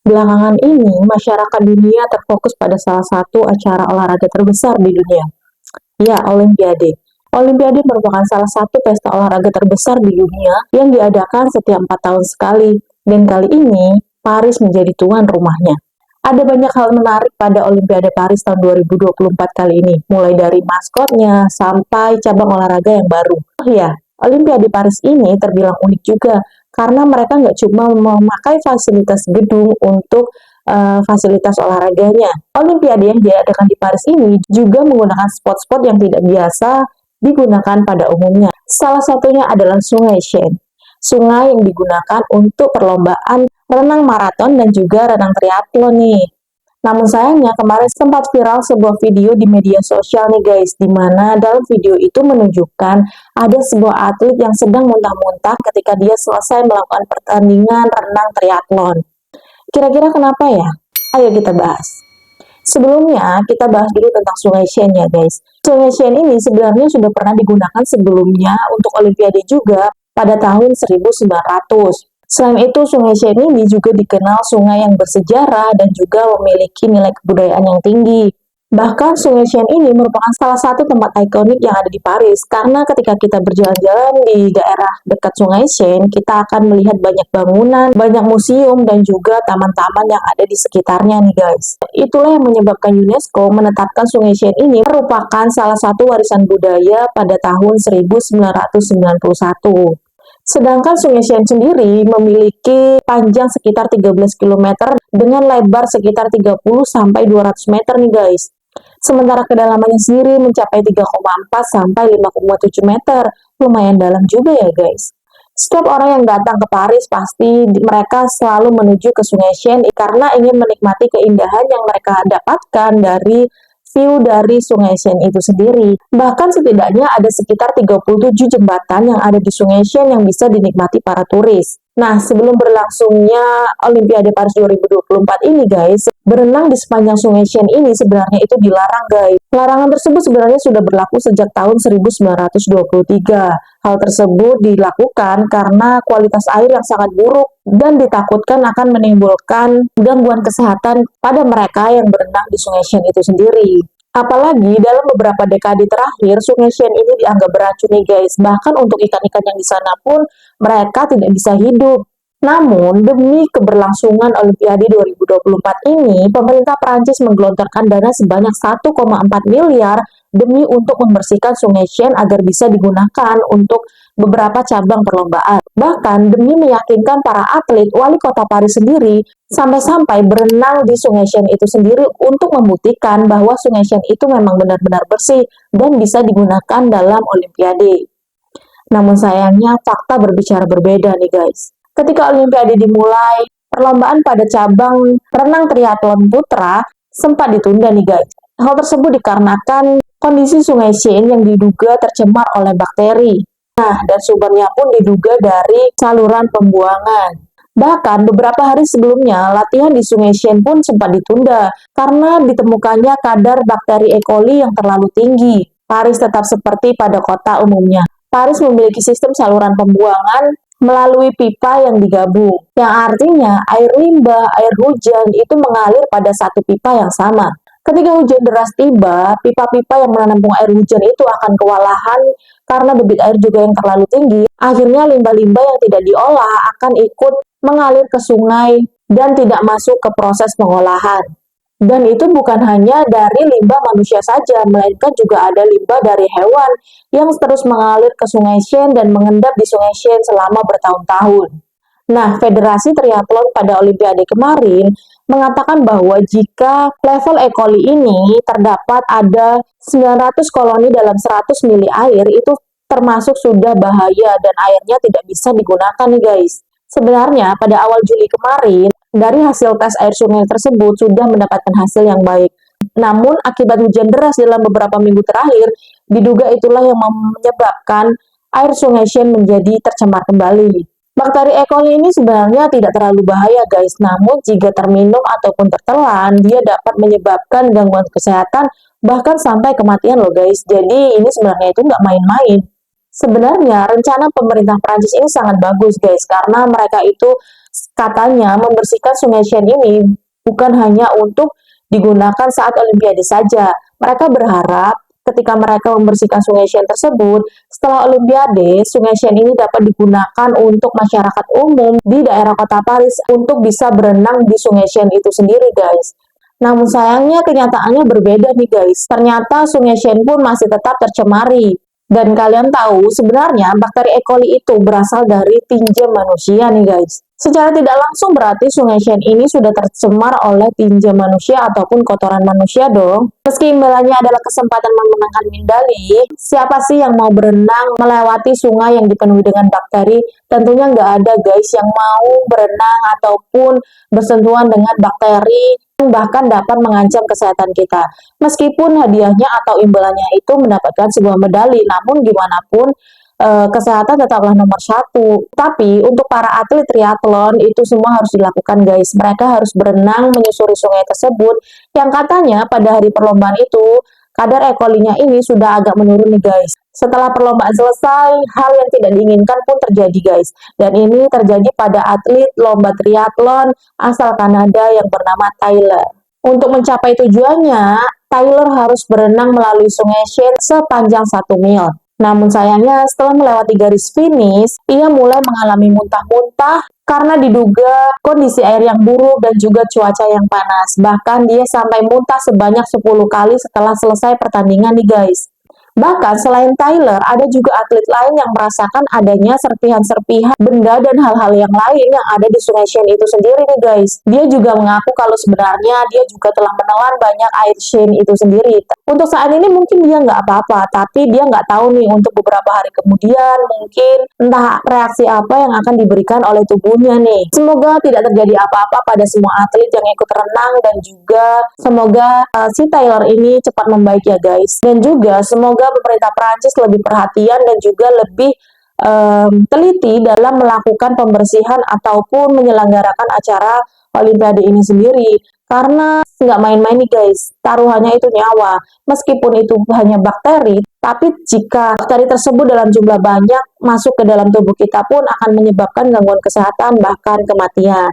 Belakangan ini, masyarakat dunia terfokus pada salah satu acara olahraga terbesar di dunia. Ya, Olimpiade. Olimpiade merupakan salah satu pesta olahraga terbesar di dunia yang diadakan setiap 4 tahun sekali. Dan kali ini, Paris menjadi tuan rumahnya. Ada banyak hal menarik pada Olimpiade Paris tahun 2024 kali ini, mulai dari maskotnya sampai cabang olahraga yang baru. Oh ya, Olimpiade Paris ini terbilang unik juga, karena mereka nggak cuma memakai fasilitas gedung untuk fasilitas olahraganya. Olimpiade yang diadakan di Paris ini juga menggunakan spot-spot yang tidak biasa digunakan pada umumnya. Salah satunya adalah Sungai Seine. Sungai yang digunakan untuk perlombaan renang maraton dan juga renang triathlon nih. Namun sayangnya kemarin sempat viral sebuah video di media sosial nih guys, di mana dalam video itu menunjukkan ada sebuah atlet yang sedang muntah-muntah ketika dia selesai melakukan pertandingan renang triathlon. Kira-kira kenapa ya? Ayo kita bahas. Sebelumnya, kita bahas dulu tentang Sungai Seine ya guys. Sungai Seine ini sebenarnya sudah pernah digunakan sebelumnya untuk Olimpiade juga pada tahun 1900. Selain itu, Sungai Seine ini juga dikenal sungai yang bersejarah dan juga memiliki nilai kebudayaan yang tinggi. Bahkan Sungai Seine ini merupakan salah satu tempat ikonik yang ada di Paris, karena ketika kita berjalan-jalan di daerah dekat Sungai Seine, kita akan melihat banyak bangunan, banyak museum, dan juga taman-taman yang ada di sekitarnya nih guys. Itulah yang menyebabkan UNESCO menetapkan Sungai Seine ini merupakan salah satu warisan budaya pada tahun 1991. Sedangkan Sungai Seine sendiri memiliki panjang sekitar 13 km dengan lebar sekitar 30 sampai 200 meter nih guys. Sementara kedalamannya sendiri mencapai 3,4 sampai 5,7 meter. Lumayan dalam juga ya guys. Setiap orang yang datang ke Paris pasti mereka selalu menuju ke Sungai Seine karena ingin menikmati keindahan yang mereka dapatkan dari view dari Sungai Seine itu sendiri. Bahkan setidaknya ada sekitar 37 jembatan yang ada di Sungai Seine yang bisa dinikmati para turis. Nah, sebelum berlangsungnya Olimpiade Paris 2024 ini guys, berenang di sepanjang Sungai Seine ini sebenarnya itu dilarang guys. Larangan tersebut sebenarnya sudah berlaku sejak tahun 1923. Hal tersebut dilakukan karena kualitas air yang sangat buruk dan ditakutkan akan menimbulkan gangguan kesehatan pada mereka yang berenang di Sungai Seine itu sendiri. Apalagi dalam beberapa dekade terakhir, Sungai Seine ini dianggap beracun nih guys. Bahkan untuk ikan-ikan yang di sana pun mereka tidak bisa hidup. Namun, demi keberlangsungan Olimpiade 2024 ini, pemerintah Prancis menggelontorkan dana sebanyak 1,4 miliar demi untuk membersihkan Sungai Seine agar bisa digunakan untuk beberapa cabang perlombaan. Bahkan demi meyakinkan para atlet, wali kota Paris sendiri sampai-sampai berenang di Sungai Seine itu sendiri untuk membuktikan bahwa Sungai Seine itu memang benar-benar bersih dan bisa digunakan dalam Olimpiade. Namun sayangnya fakta berbicara berbeda nih guys. Ketika Olimpiade dimulai, perlombaan pada cabang renang triathlon putra sempat ditunda nih guys. Hal tersebut dikarenakan kondisi Sungai Seine yang diduga tercemar oleh bakteri. Nah, dan sumbernya pun diduga dari saluran pembuangan. Bahkan beberapa hari sebelumnya, latihan di Sungai Seine pun sempat ditunda karena ditemukannya kadar bakteri E. coli yang terlalu tinggi. Paris tetap seperti pada kota umumnya. Paris memiliki sistem saluran pembuangan melalui pipa yang digabung, yang artinya air limbah, air hujan itu mengalir pada satu pipa yang sama. Ketika hujan deras tiba, pipa-pipa yang menampung air hujan itu akan kewalahan karena debit air juga yang terlalu tinggi. Akhirnya limbah-limbah yang tidak diolah akan ikut mengalir ke sungai dan tidak masuk ke proses pengolahan. Dan itu bukan hanya dari limbah manusia saja, melainkan juga ada limbah dari hewan yang terus mengalir ke Sungai Seine dan mengendap di Sungai Seine selama bertahun-tahun. Nah, Federasi Triathlon pada Olimpiade kemarin mengatakan bahwa jika level E. coli ini terdapat ada 900 koloni dalam 100 mili air, itu termasuk sudah bahaya dan airnya tidak bisa digunakan nih guys. Sebenarnya pada awal Juli kemarin, dari hasil tes air sungai tersebut sudah mendapatkan hasil yang baik. Namun akibat hujan deras dalam beberapa minggu terakhir, diduga itulah yang menyebabkan air Sungai Seine menjadi tercemar kembali. Bakteri E. coli ini sebenarnya tidak terlalu bahaya guys, namun jika terminum ataupun tertelan, dia dapat menyebabkan gangguan kesehatan bahkan sampai kematian loh guys. Jadi ini sebenarnya itu nggak main-main. Sebenarnya rencana pemerintah Prancis ini sangat bagus guys, karena mereka itu Katanya membersihkan Sungai Shen ini bukan hanya untuk digunakan saat Olimpiade saja. Mereka berharap ketika mereka membersihkan Sungai Shen tersebut, setelah Olimpiade, Sungai Shen ini dapat digunakan untuk masyarakat umum di daerah kota Paris untuk bisa berenang di Sungai Shen itu sendiri, guys. Namun sayangnya kenyataannya berbeda nih guys. Ternyata Sungai Shen pun masih tetap tercemari. Dan kalian tahu sebenarnya bakteri E. coli itu berasal dari tinja manusia nih guys. Secara tidak langsung berarti Sungai Shen ini sudah tercemar oleh tinja manusia ataupun kotoran manusia dong. Meski imbalannya adalah kesempatan memenangkan medali, siapa sih yang mau berenang melewati sungai yang dipenuhi dengan bakteri? Tentunya nggak ada guys yang mau berenang ataupun bersentuhan dengan bakteri yang bahkan dapat mengancam kesehatan kita. Meskipun hadiahnya atau imbalannya itu mendapatkan sebuah medali, namun gimana pun kesehatan tetaplah nomor satu. Tapi untuk para atlet triathlon itu semua harus dilakukan guys. Mereka harus berenang menyusuri sungai tersebut yang katanya pada hari perlombaan itu kadar E. coli-nya ini sudah agak menurun nih guys. Setelah perlombaan selesai, hal yang tidak diinginkan pun terjadi guys. Dan ini terjadi pada atlet lomba triathlon asal Kanada yang bernama Tyler. Untuk mencapai tujuannya, Tyler harus berenang melalui Sungai Shen sepanjang 1 mil. Namun sayangnya setelah melewati garis finish, ia mulai mengalami muntah-muntah karena diduga kondisi air yang buruk dan juga cuaca yang panas. Bahkan dia sampai muntah sebanyak 10 kali setelah selesai pertandingan nih guys. Bahkan selain Tyler, ada juga atlet lain yang merasakan adanya serpihan-serpihan benda dan hal-hal yang lain yang ada di Sungai Shen itu sendiri nih guys. Dia juga mengaku kalau sebenarnya dia juga telah menelan banyak air Shen itu sendiri. Untuk saat ini mungkin dia nggak apa-apa, tapi dia nggak tahu nih untuk beberapa hari kemudian mungkin entah reaksi apa yang akan diberikan oleh tubuhnya nih. Semoga tidak terjadi apa-apa pada semua atlet yang ikut renang dan juga semoga si Tyler ini cepat membaik ya guys. Dan juga semoga pemerintah Prancis lebih perhatian dan juga lebih teliti dalam melakukan pembersihan ataupun menyelenggarakan acara Olimpiade ini sendiri. Karena nggak main-main nih guys, taruhannya itu nyawa. Meskipun itu hanya bakteri, tapi jika bakteri tersebut dalam jumlah banyak masuk ke dalam tubuh kita pun akan menyebabkan gangguan kesehatan bahkan kematian.